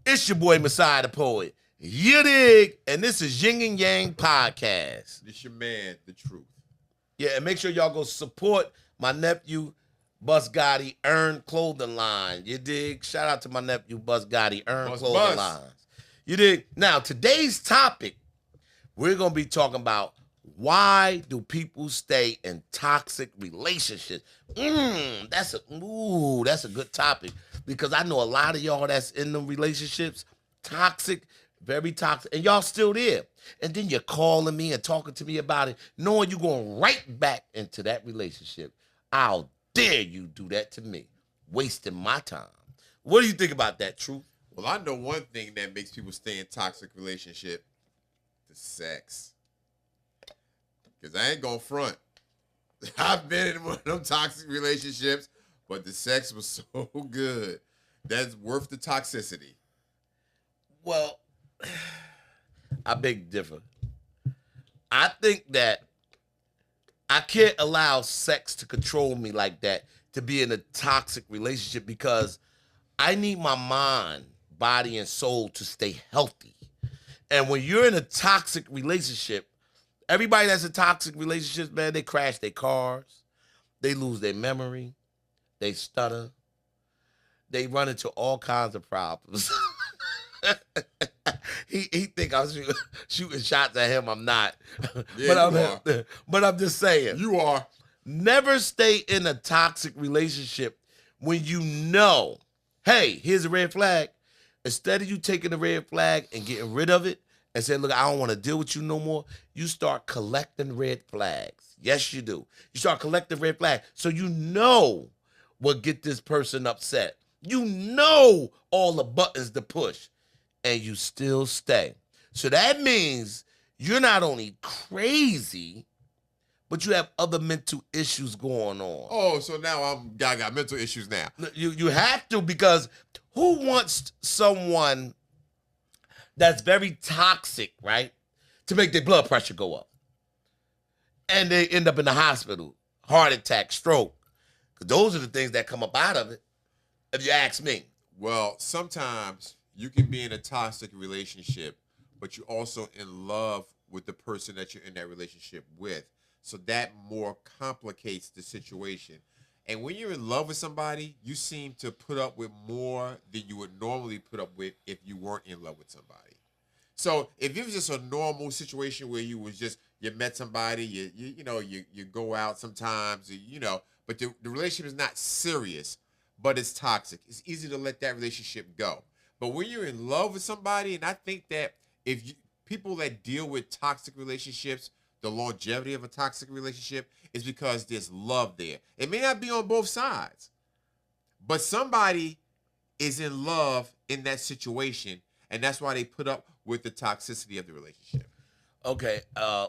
It's your boy Messiah the Poet. You dig? And this is Yin and Yang Podcast. It's your man, The Truth. Yeah, and make sure y'all go support my nephew, Bus Gotti, Earn Clothing Line. You dig? Shout out to my nephew, Bus Gotti, Earn Clothing Lines. You dig? Now, today's topic, we're going to be talking about why do people stay in toxic relationships? That's a good topic because I know a lot of y'all that's in them relationships, toxic, very toxic, and y'all still there. And then you're calling me and talking to me about it, knowing you're going right back into that relationship. How dare you do that to me? Wasting my time. What do you think about that, Truth? Well, I know one thing that makes people stay in toxic relationship, the sex. Because I ain't gonna front. I've been in one of them toxic relationships, but the sex was so good. That's worth the toxicity. Well, I beg to differ. I think that I can't allow sex to control me like that, to be in a toxic relationship, because I need my mind, body, and soul to stay healthy. And when you're in a toxic relationship, everybody that's in toxic relationships, man, they crash their cars, they lose their memory, they stutter, they run into all kinds of problems. he think I'm shooting shots at him. I'm not. Yeah, but I'm just saying. You are. Never stay in a toxic relationship when you know, hey, here's a red flag. Instead of you taking the red flag and getting rid of it and saying, look, I don't want to deal with you no more, you start collecting red flags. Yes, you do. You start collecting red flags. So you know what get this person upset. You know all the buttons to push. And you still stay. So that means you're not only crazy, but you have other mental issues going on. Oh, so now I got mental issues now. You have to, because who wants someone that's very toxic, right, to make their blood pressure go up? And they end up in the hospital, heart attack, stroke. Because those are the things that come up out of it, if you ask me. Well, sometimes you can be in a toxic relationship, but you're also in love with the person that you're in that relationship with. So that more complicates the situation. And when you're in love with somebody, you seem to put up with more than you would normally put up with if you weren't in love with somebody. So if it was just a normal situation where you met somebody, you go out sometimes, but the relationship is not serious, but it's toxic. It's easy to let that relationship go. But when you're in love with somebody, and I think that people that deal with toxic relationships, the longevity of a toxic relationship is because there's love there. It may not be on both sides, but somebody is in love in that situation, and that's why they put up with the toxicity of the relationship. Okay,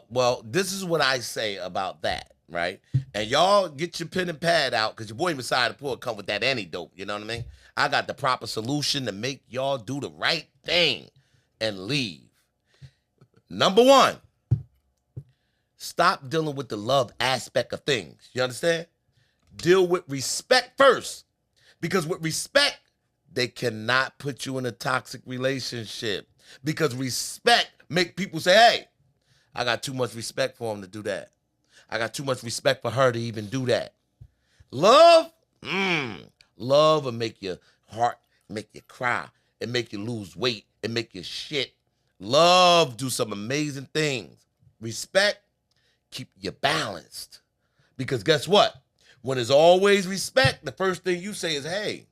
well, this is what I say about that, right? And y'all get your pen and pad out, because your boy Messiah the Poet come with that antidote, you know what I mean? I got the proper solution to make y'all do the right thing and leave. Number one, stop dealing with the love aspect of things. You understand? Deal with respect first. Because with respect, they cannot put you in a toxic relationship. Because respect make people say, hey, I got too much respect for him to do that. I got too much respect for her to even do that. Love? Love will make your heart, make you cry, and make you lose weight, and make you shit. Love do some amazing things. Respect, keep you balanced. Because guess what? When there's always respect, the first thing you say is, hey,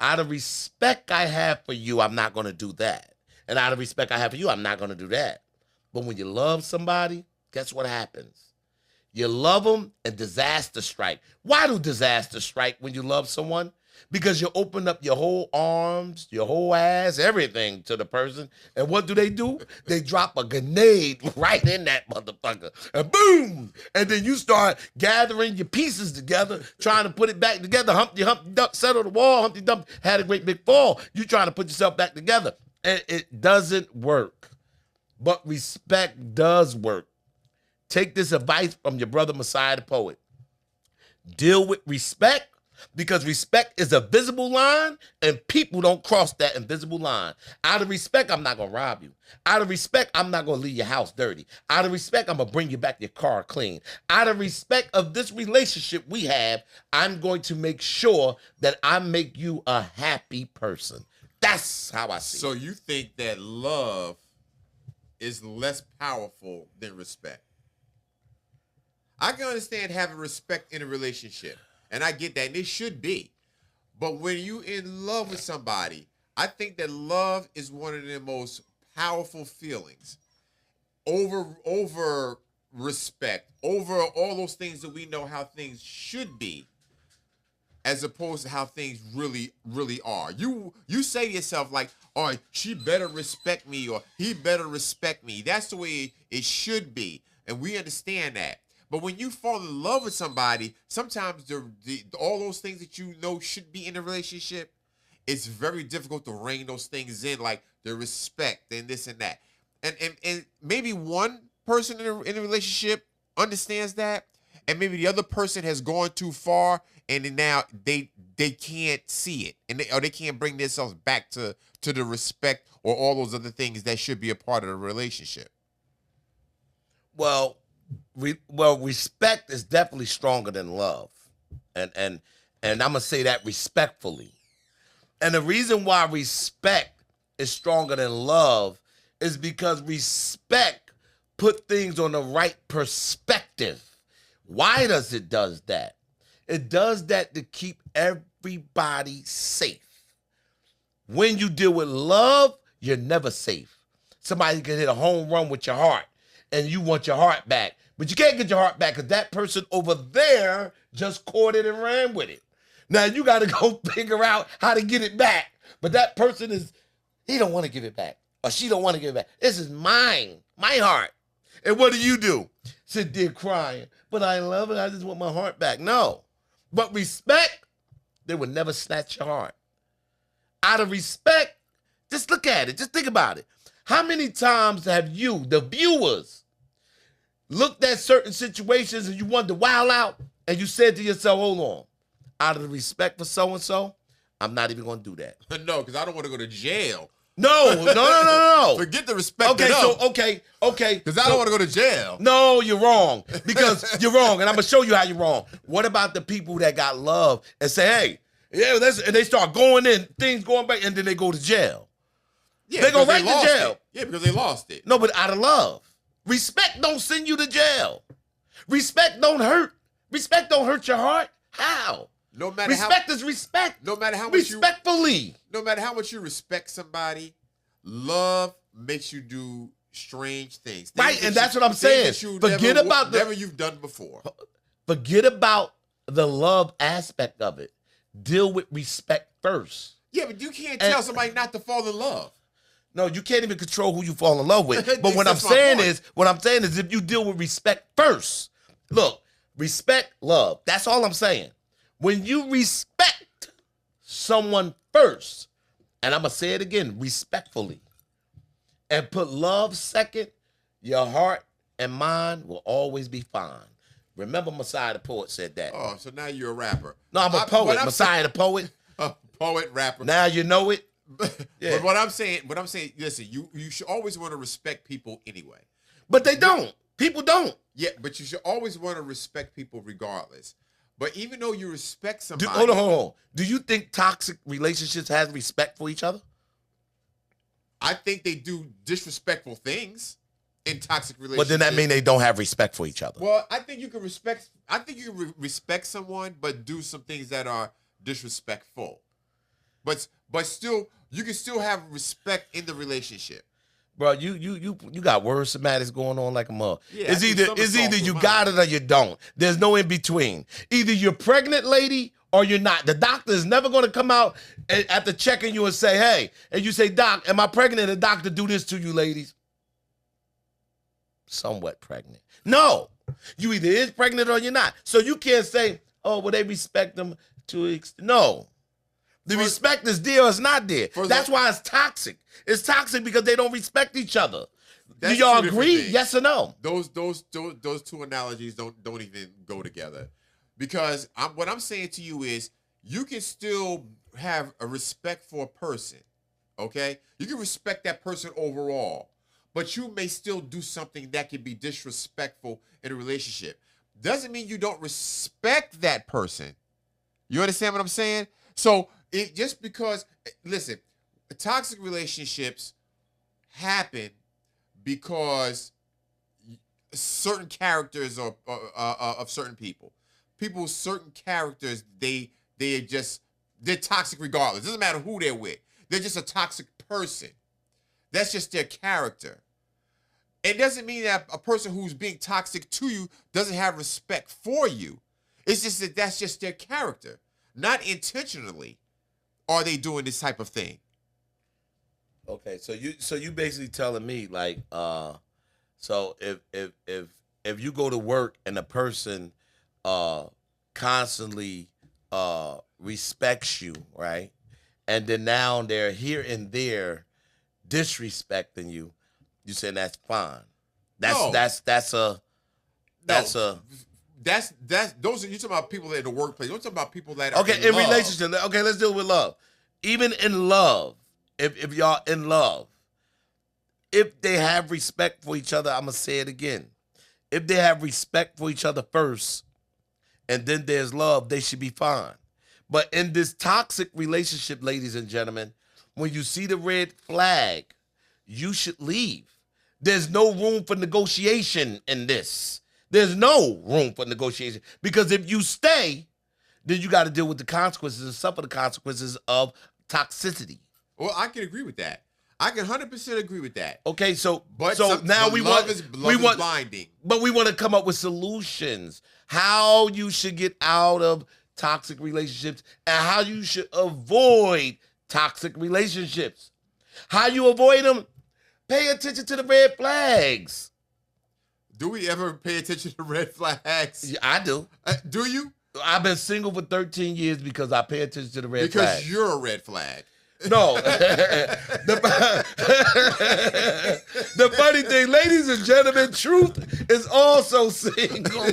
out of respect I have for you, I'm not going to do that. And out of respect I have for you, I'm not going to do that. But when you love somebody, guess what happens? You love them and disaster strike. Why do disaster strike when you love someone? Because you open up your whole arms, your whole ass, everything to the person. And what do? They drop a grenade right in that motherfucker. And boom! And then you start gathering your pieces together, trying to put it back together. Humpty Duck, settle the wall. Humpty Duck had a great big fall. You trying to put yourself back together. And it doesn't work. But respect does work. Take this advice from your brother Messiah the Poet. Deal with respect, because respect is a visible line and people don't cross that invisible line. Out of respect, I'm not going to rob you. Out of respect, I'm not going to leave your house dirty. Out of respect, I'm going to bring you back your car clean. Out of respect of this relationship we have, I'm going to make sure that I make you a happy person. That's how I see it. So you think that love is less powerful than respect? I can understand having respect in a relationship, and I get that, and it should be. But when you in love with somebody, I think that love is one of the most powerful feelings. Over respect, over all those things that we know how things should be, as opposed to how things really, really are. You say to yourself, like, oh, she better respect me, or he better respect me. That's the way it should be, and we understand that. But when you fall in love with somebody, sometimes all those things that you know should be in a relationship, it's very difficult to rein those things in, like the respect and this and that. And maybe one person in a relationship understands that, and maybe the other person has gone too far, and then now they can't see it, and they can't bring themselves back to the respect or all those other things that should be a part of the relationship. Well, respect is definitely stronger than love, and I'm gonna say that respectfully. And the reason why respect is stronger than love is because respect put things on the right perspective. Why does it does that? It does that to keep everybody safe. When you deal with love, you're never safe. Somebody can hit a home run with your heart, and you want your heart back. But you can't get your heart back because that person over there just caught it and ran with it. Now you got to go figure out how to get it back. But that person he don't want to give it back. Or she don't want to give it back. This is mine, my heart. And what do? Sit there crying. But I love it. I just want my heart back. No. But respect, they would never snatch your heart. Out of respect, just look at it. Just think about it. How many times have you, the viewers, looked at certain situations and you wanted to wild out and you said to yourself, hold on, out of the respect for so-and-so, I'm not even going to do that. No, because I don't want to go to jail. No. Forget the respect. Okay. Because I don't want to go to jail. No, you're wrong. Because you're wrong, and I'm going to show you how you're wrong. What about the people that got love and say, hey, yeah, and they start going in, things going back, and then they go to jail? Yeah, they go right to jail. It. Yeah, because they lost it. No, but out of love. Respect don't send you to jail. Respect don't hurt. Respect don't hurt your heart. How? No matter respect is respect. No matter how much respectfully. No matter how much you respect somebody, love makes you do strange things. Right, and that's what I'm saying. Forget about whatever you've done before. Forget about the love aspect of it. Deal with respect first. Yeah, but you can't tell somebody not to fall in love. No, you can't even control who you fall in love with. But what I'm saying is if you deal with respect first, look, respect, love. That's all I'm saying. When you respect someone first, and I'm going to say it again, respectfully, and put love second, your heart and mind will always be fine. Remember Messiah the poet said that. Oh, so now you're a rapper. No, I'm a poet. Messiah the poet. A poet, rapper. Now you know it. Yeah. But what I'm saying, listen, you should always want to respect people anyway. But they don't. People don't. Yeah, but you should always want to respect people regardless. But even though you respect somebody... Hold on. Do you think toxic relationships have respect for each other? I think they do disrespectful things in toxic relationships. But then that mean they don't have respect for each other. Well, I think you can respect someone, but do some things that are disrespectful. But still, you can still have respect in the relationship. Bro, you got word semantics going on like a mug. Yeah, it's either you got it or you don't. There's no in between. Either you're pregnant, lady, or you're not. The doctor is never going to come out after checking you and say, hey, and you say, doc, am I pregnant? The doctor do this to you, ladies. Somewhat pregnant. No, you either is pregnant or you're not. So you can't say, oh, well, they respect them to no. The respect is there or it's not there. That's why it's toxic. It's toxic because they don't respect each other. Do y'all agree? Yes or no? Those two analogies don't even go together. Because what I'm saying to you is you can still have a respect for a person. Okay? You can respect that person overall, but you may still do something that can be disrespectful in a relationship. Doesn't mean you don't respect that person. You understand what I'm saying? So it just because, listen, toxic relationships happen because certain characters of certain people. People's certain characters, they're toxic regardless. It doesn't matter who they're with. They're just a toxic person. That's just their character. It doesn't mean that a person who's being toxic to you doesn't have respect for you. It's just that that's just their character. Not intentionally are they doing this type of thing. Okay, so you basically telling me like so if you go to work and a person constantly respects you, right? And then now they're here and there disrespecting you, you saying that's fine. That's No. that's a that's No. a That's those are you talking about people that in the workplace. You're talking about people that are okay in love. relationship. Okay, let's deal with love. Even in love, if y'all in love, if they have respect for each other, I'm gonna say it again. If they have respect for each other first, and then there's love, they should be fine. But in this toxic relationship, ladies and gentlemen, when you see the red flag, you should leave. There's no room for negotiation in this. There's no room for negotiation because if you stay, then you got to deal with the consequences and suffer the consequences of toxicity. Well, I can agree with that. I can 100% agree with that. Okay, so But now but we love want is we want blinding. but we want to come up with solutions. How you should get out of toxic relationships and how you should avoid toxic relationships. How you avoid them? Pay attention to the red flags. Do we ever pay attention to red flags? Yeah, I do. Do you? I've been single for 13 years because I pay attention to the red Because flags. you're a red flag. No. The funny thing, ladies and gentlemen, Truth is also single.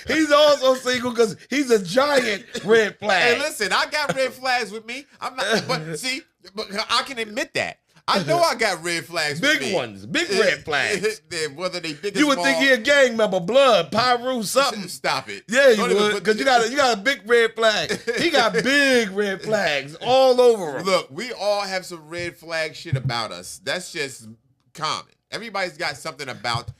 He's also single because he's a giant red flag. Hey, listen, I got red flags with me. I'm not, but see, but I can admit that. I know I got red flags with me. Big ones, big red flags. Whether they big or You would small. think he a gang member, blood, Pyru, something. Stop it. Yeah, you Don't even would, put- because you got a big red flag. He got big red flags all over him. Look, we all have some red flag shit about us. That's just common. Everybody's got something about.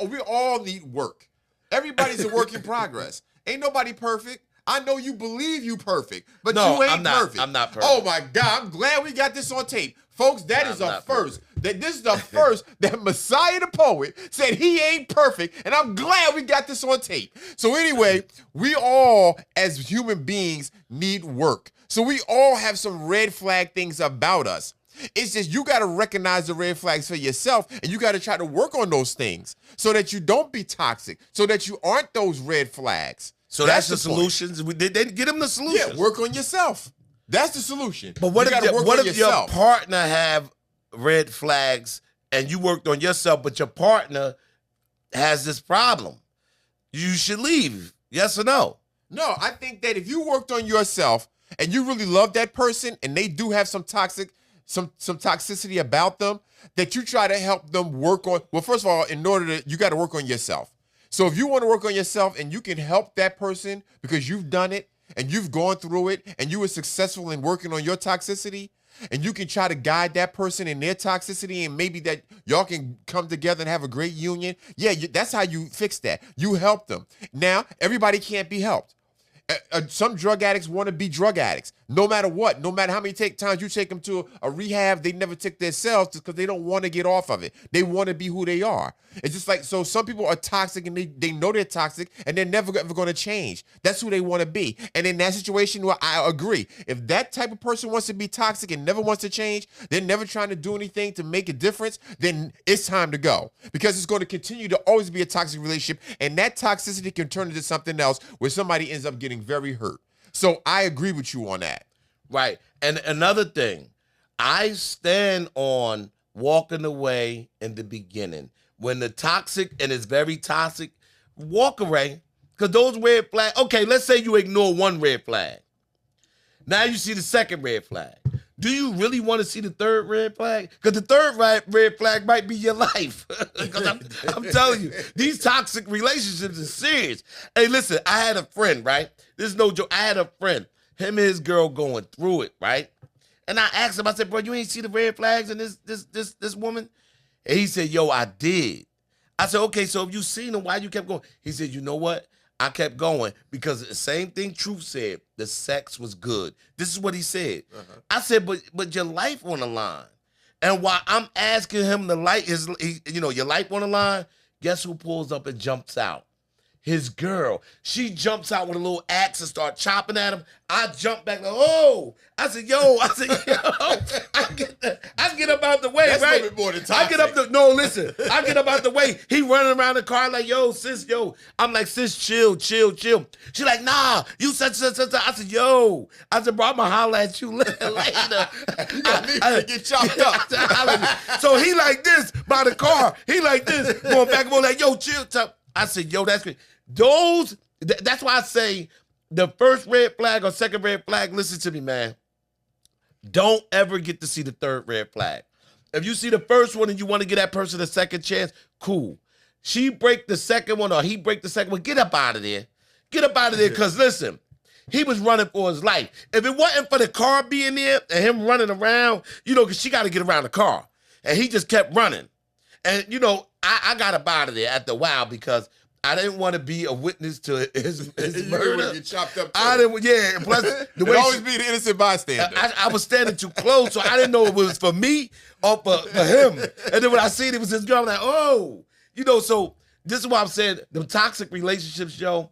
We all need work. Everybody's a work in progress. Ain't nobody perfect. I know you believe you perfect, but No, you ain't I'm not. perfect. I'm not perfect. Oh my God, I'm glad we got this on tape. Folks, that is I'm a not first. perfect. That this is the first that Messiah the poet said he ain't perfect, and I'm glad we got this on tape. So anyway, we all as human beings need work. So we all have some red flag things about us. It's just you got to recognize the red flags for yourself, and you got to try to work on those things so that you don't be toxic, so that you aren't those red flags. So that's the point. solutions. They get him the solutions. Yeah, work on yourself. That's the solution. But what You gotta work what on if your yourself. partner have red flags and you worked on yourself, but your partner has this problem? You should leave. Yes or no? No, I think that if you worked on yourself and you really love that person and they do have some toxicity about them, that you try to help them work on. Well, first of all, you got to work on yourself. So if you want to work on yourself and you can help that person because you've done it and you've gone through it and you were successful in working on your toxicity, and you can try to guide that person in their toxicity and maybe that y'all can come together and have a great union. Yeah, that's how you fix that. You help them. Now, everybody can't be helped. Some drug addicts want to be drug addicts, no matter what. No matter how many times you take them to a rehab, they never take their cells because they don't want to get off of it. They want to be who they are. It's just like, so some people are toxic and they know they're toxic and they're never ever going to change. That's who they want to be. And in that situation, where I agree, if that type of person wants to be toxic and never wants to change, they're never trying to do anything to make a difference, then it's time to go, because it's going to continue to always be a toxic relationship, and that toxicity can turn into something else where somebody ends up getting very hurt. So I agree with you on that. Right. And another thing, I stand on walking away in the beginning. When the toxic and it's very toxic, walk away. Because those red flags, okay, let's say you ignore one red flag. Now you see the second red flag. Do you really want to see the third red flag? Because the third red flag might be your life. Because I'm telling you, these toxic relationships are serious. Hey, listen, I had a friend, right? This is no joke. I had a friend, him and his girl going through it, right? And I asked him, I said, bro, you ain't see the red flags in this woman? And he said, yo, I did. I said, okay, so if you seen them, why you kept going? He said, you know what? I kept going because the same thing Truth said, the sex was good. This is what he said. Uh-huh. I said, but your life on the line. And while I'm asking him your life on the line, guess who pulls up and jumps out? His girl. She jumps out with a little axe and start chopping at him. I jump back like, oh. I said, yo. I get up out the way, That's right? A little bit more than toxic. I get up out the way. He running around the car like, yo, sis, yo. I'm like, sis, chill. She like, nah, you such. I said, yo. I said, bro, I'm going to holler at you later. You got me to get chopped up. So he like this by the car. He like this, going back and forth like, yo, chill. I said, yo, that's great. That's why I say the first red flag or second red flag, listen to me, man. Don't ever get to see the third red flag. If you see the first one and you want to give that person a second chance, cool. She break the second one or he break the second one, get up out of there. Get up out of there because, listen, he was running for his life. If it wasn't for the car being there and him running around, because she got to get around the car. And he just kept running. And, I got up out of there after a while because I didn't want to be a witness to his murder. You would get chopped up too. I didn't, yeah. And plus, the way always be the innocent bystander. I was standing too close, so I didn't know it was for me or for him. And then when I seen it was his girl, I'm like, oh. So this is why I'm saying the toxic relationships, yo,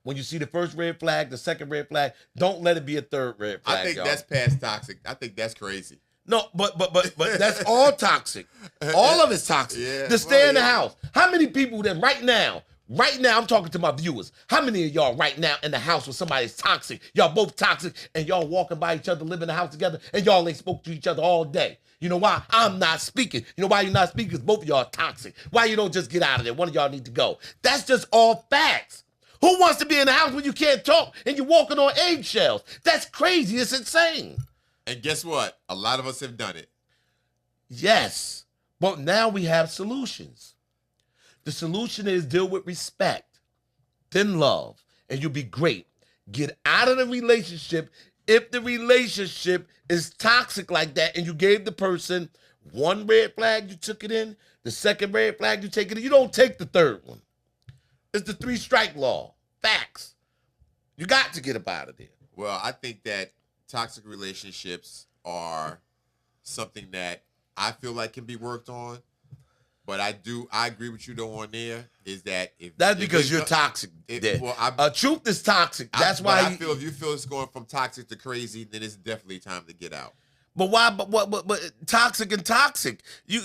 when you see the first red flag, the second red flag, don't let it be a third red flag, I think y'all. that's past toxic. I think that's crazy. No, but that's all toxic. All of it's toxic. Yeah, to stay in the house. How many people that right now, I'm talking to my viewers. How many of y'all right now in the house with somebody's toxic? Y'all both toxic and y'all walking by each other, living in the house together, and y'all ain't spoke to each other all day. You know why? I'm not speaking. You know why you're not speaking? Because both of y'all are toxic. Why you don't just get out of there? One of y'all need to go. That's just all facts. Who wants to be in the house when you can't talk and you're walking on eggshells? That's crazy. It's insane. And guess what? A lot of us have done it. Yes, but now we have solutions. The solution is deal with respect, then love, and you'll be great. Get out of the relationship if the relationship is toxic like that and you gave the person one red flag, you took it in, the second red flag, you take it in. You don't take the third one. It's the 3-strike law. Facts. You got to get up out of there. Well, I think that toxic relationships are something that I feel like can be worked on, but I agree with you though on there is that that's because you're toxic. Truth is toxic. That's why I feel if you feel it's going from toxic to crazy, then it's definitely time to get out. But why? But toxic and toxic. You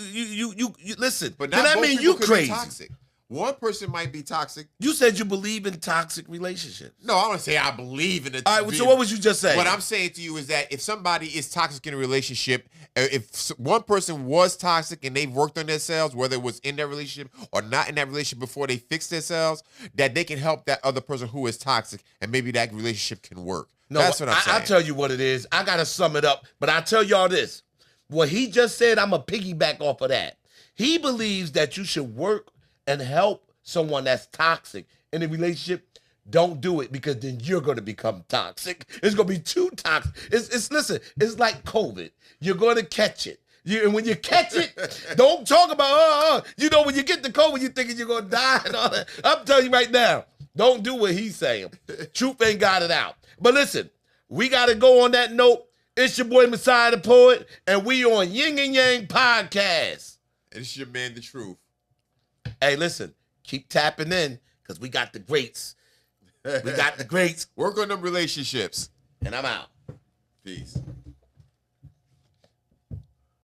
listen. But not then that both mean people you could crazy. be toxic. One person might be toxic. You said you believe in toxic relationships. No, I don't say I believe in it. All right, so what was you just saying? What I'm saying to you is that if somebody is toxic in a relationship, if one person was toxic and they've worked on themselves, whether it was in that relationship or not in that relationship before they fixed themselves, that they can help that other person who is toxic and maybe that relationship can work. No, that's what I'm saying. I'll tell you what it is. I got to sum it up, but I'll tell y'all this. What he just said, I'm going to piggyback off of that. He believes that you should work and help someone that's toxic in a relationship. Don't do it because then you're going to become toxic. It's going to be too toxic. Listen, it's like COVID. You're going to catch it. And when you catch it, don't talk about, when you get the COVID, you're thinking you're going to die and all that. I'm telling you right now, don't do what he's saying. Truth ain't got it out. But listen, we got to go on that note. It's your boy Messiah the Poet, and we on Yin and Yang Podcast. And it's your man, The Truth. Hey, listen, keep tapping in because we got the greats. We got the greats. Work on them relationships. And I'm out. Peace.